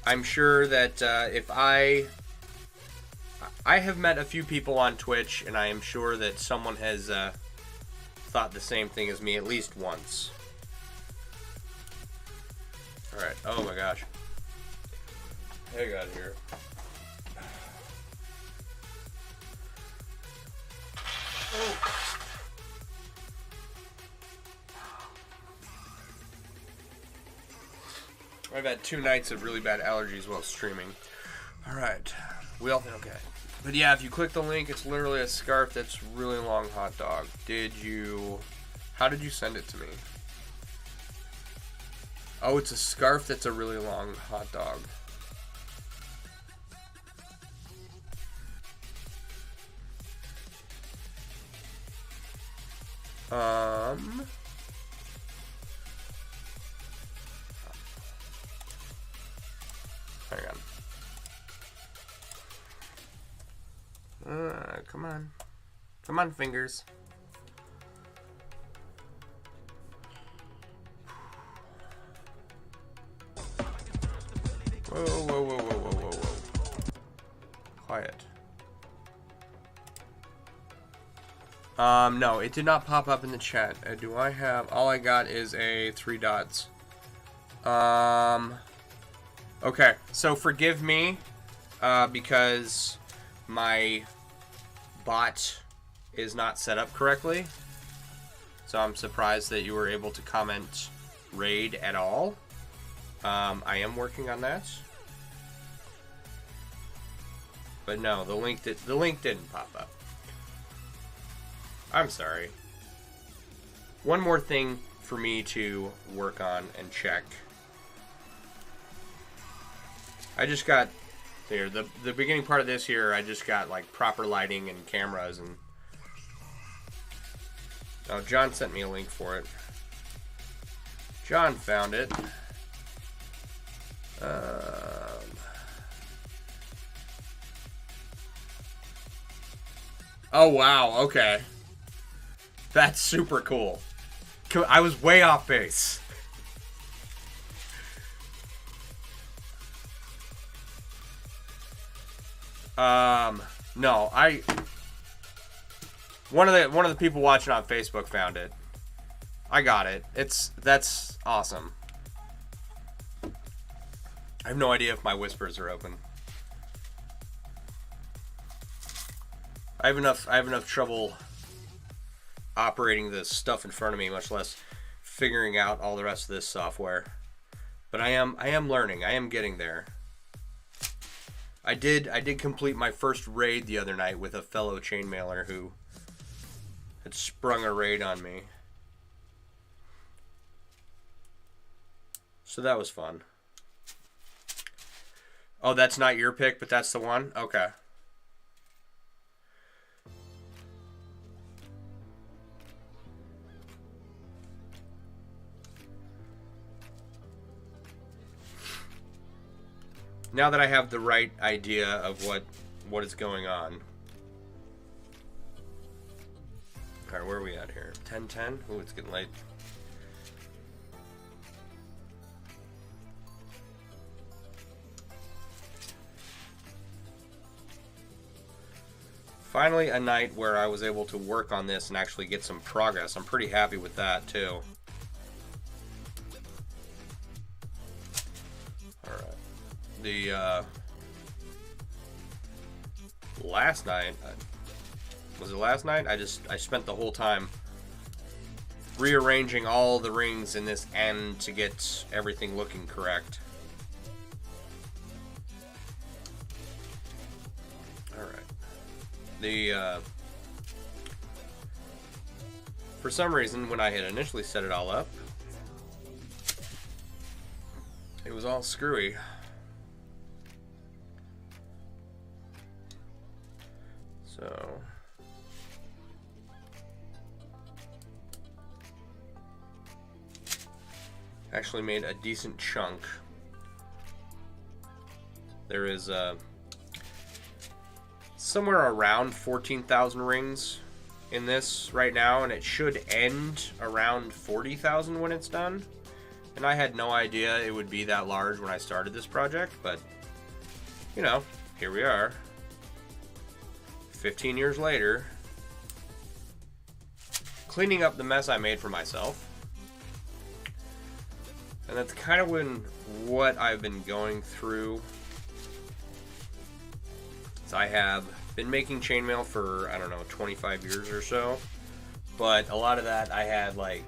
I'm sure that if I have met a few people on Twitch, and I am sure that someone has thought the same thing as me at least once. Alright, oh my gosh. Hang on here. Oh. I've had 2 nights of really bad allergies while streaming. Alright, we all think okay. But yeah, if you click the link, it's literally a scarf that's really long hot dog. How did you send it to me? Oh, it's a scarf that's a really long hot dog. Hang on. Come on. Come on, fingers. Whoa, whoa, whoa, whoa, whoa, whoa, whoa. Quiet. No, it did not pop up in the chat. Do I have... All I got is a 3 dots. Okay, so forgive me, because my bot is not set up correctly. So I'm surprised that you were able to comment raid at all. I am working on that. But no, the link didn't pop up. I'm sorry. One more thing for me to work on and check. I just got here the beginning part of this here. I just got like proper lighting and cameras and. Oh, John sent me a link for it. John found it. Oh wow, okay. That's super cool. I was way off base. No, One of the people watching on Facebook found it. I got it. That's awesome. I have no idea if my whispers are open. I have enough trouble operating this stuff in front of me, much less figuring out all the rest of this software. But I am learning. I am getting there. I did complete my first raid the other night with a fellow chainmailer who had sprung a raid on me. So that was fun. Oh, that's not your pick, but that's the one? Okay. Now that I have the right idea of what is going on. Alright, where are we at here? 10:10? Ooh, it's getting late. Finally, a night where I was able to work on this and actually get some progress. I'm pretty happy with that, too. Alright. The, last night... Was it last night? I spent the whole time rearranging all the rings in this end to get everything looking correct. For some reason, when I had initially set it all up, it was all screwy. So, actually made a decent chunk. There is somewhere around 14,000 rings in this right now, and it should end around 40,000 when it's done. And I had no idea it would be that large when I started this project, but you know, here we are 15 years later, cleaning up the mess I made for myself. And that's kind of what I've been going through. So I have been making chainmail for, I don't know, 25 years or so. But a lot of that I had like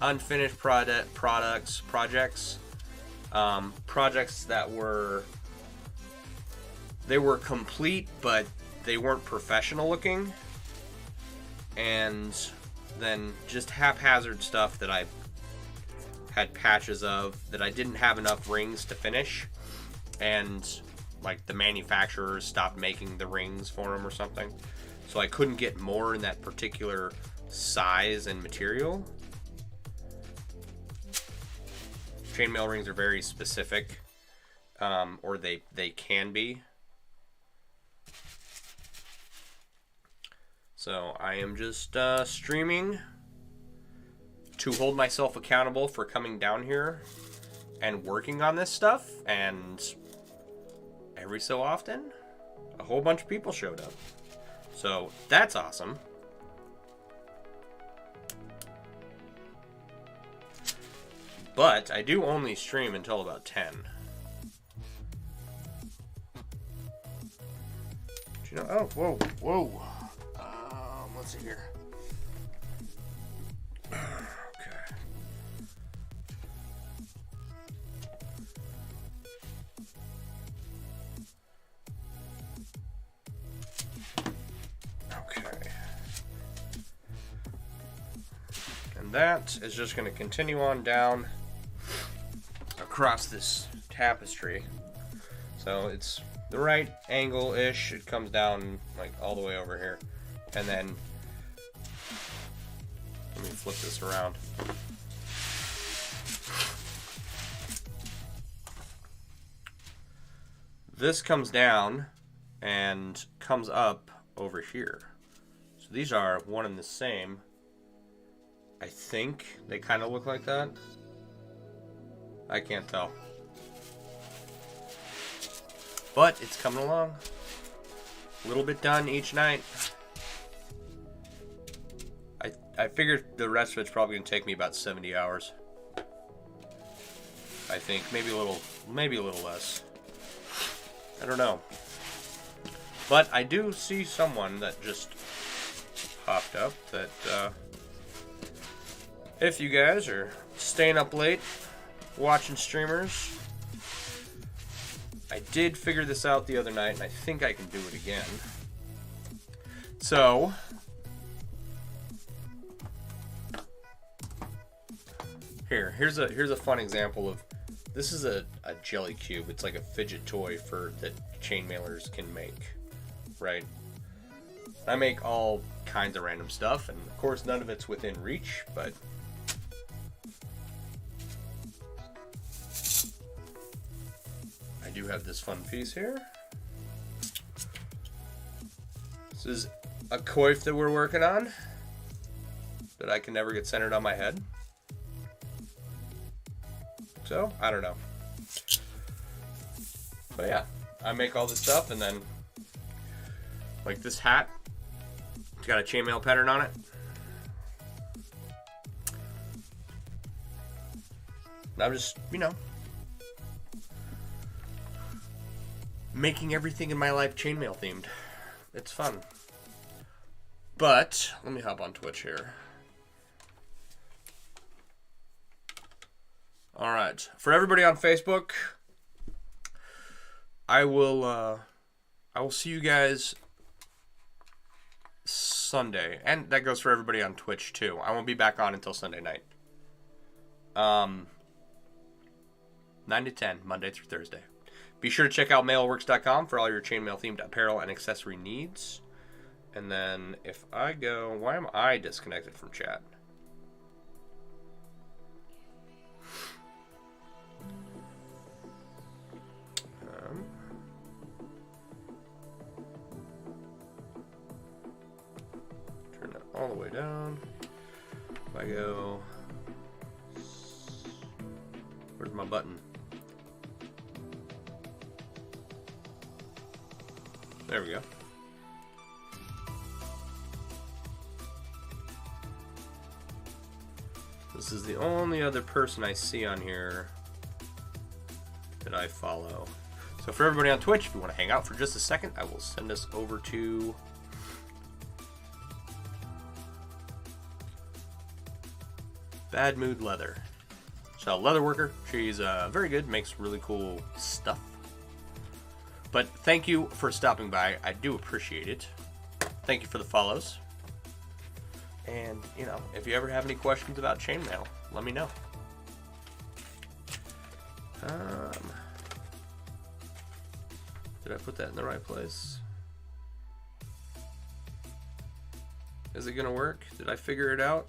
unfinished projects that were complete, but they weren't professional looking. And then just haphazard stuff that I had patches of that I didn't have enough rings to finish. And like the manufacturers stopped making the rings for them or something, so I couldn't get more in that particular size and material. Chainmail rings are very specific, or they can be. So I am just streaming to hold myself accountable for coming down here and working on this stuff, and every so often, a whole bunch of people showed up. So that's awesome. But I do only stream until about 10. Do you know? Oh, whoa. Let's see here. That is just going to continue on down across this tapestry. So it's the right angle-ish. It comes down like all the way over here. And then, let me flip this around. This comes down and comes up over here. So these are one and the same. I think they kind of look like that. I can't tell. But it's coming along. A little bit done each night. I figured the rest of it's probably going to take me about 70 hours. I think maybe a little less. I don't know. But I do see someone that just popped up that if you guys are staying up late watching streamers, I did figure this out the other night and I think I can do it again. So here's a fun example of this is a jelly cube. It's like a fidget toy that chainmailers can make, right? I make all kinds of random stuff, and of course none of it's within reach, but I do have this fun piece here. This is a coif that we're working on that I can never get centered on my head. So, I don't know. But yeah, I make all this stuff, and then like this hat, it's got a chainmail pattern on it. And I'm just, making everything in my life chainmail themed. It's fun. But let me hop on Twitch here. All right, for everybody on Facebook, I will see you guys Sunday, and that goes for everybody on Twitch too. I won't be back on until Sunday night. 9 to 10, Monday through Thursday. Be sure to check out MailleWerX.com for all your chainmail themed apparel and accessory needs. And then if I go, why am I disconnected from chat? Turn that all the way down. If I go, where's my button? There we go. This is the only other person I see on here that I follow. So for everybody on Twitch, if you want to hang out for just a second, I will send us over to Bad Mood Leather. So leather worker, she's very good, makes really cool stuff. But thank you for stopping by. I do appreciate it. Thank you for the follows. And, if you ever have any questions about chainmail, let me know. Did I put that in the right place? Is it gonna work? Did I figure it out?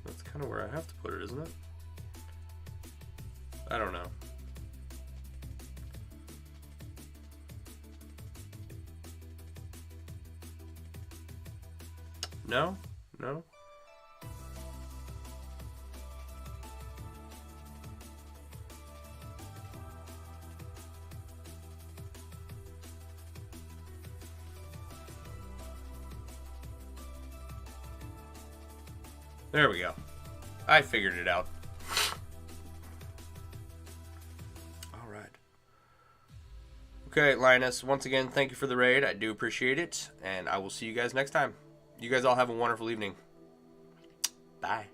That's kind of where I have to put it, isn't it? I don't know. No? No? There we go. I figured it out. All right. Okay, Linus, once again, thank you for the raid. I do appreciate it, and I will see you guys next time. You guys all have a wonderful evening. Bye.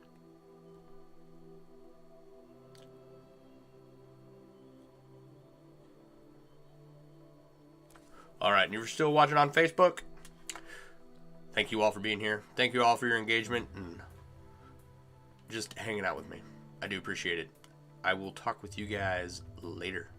All right, and if you're still watching on Facebook, thank you all for being here. Thank you all for your engagement and just hanging out with me. I do appreciate it. I will talk with you guys later.